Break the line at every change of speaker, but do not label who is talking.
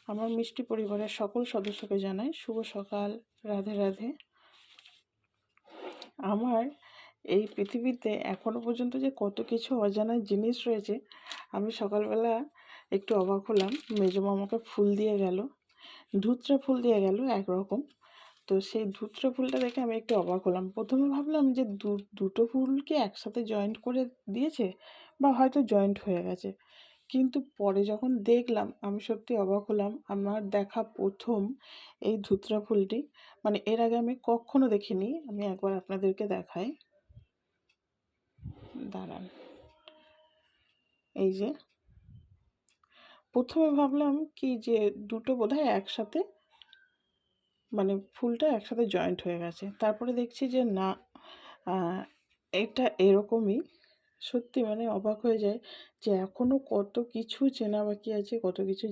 আমার মিষ্টি পরিবারের সকল সদস্যকে জানাই শুভ সকাল, রাধে রাধে। আমার এই পৃথিবীতে এখনও পর্যন্ত যে কত কিছু অজানা জিনিস রয়েছে, আমি সকালবেলা একটু অবাক হলাম। মেজো মামাকে ফুল দিয়ে গেল, ধুতরা ফুল দিয়ে গেল একরকম। তো সেই ধুতরা ফুলটা দেখে আমি একটু অবাক হলাম। প্রথমে ভাবলাম যে দুটো ফুলকে একসাথে জয়েন্ট করে দিয়েছে, বা হয়তো জয়েন্ট হয়ে গেছে। কিন্তু পরে যখন দেখলাম, আমি সত্যি অবাক হলাম। আমার দেখা প্রথম এই ধুতরা ফুলটি, মানে এর আগে আমি কখনো দেখিনি। আমি একবার আপনাদেরকে দেখাই, দাঁড়ান। এই যে প্রথমে ভাবলাম কি যে দুটো বোধহয় একসাথে, মানে ফুলটা একসাথে জয়েন্ট হয়ে গেছে। তারপরে দেখছি যে না, এটা এরকমই। সত্যি মানে অবাক হয়ে যায় যে এখনও কত কিছু চেনা বাকি আছে, কত কিছু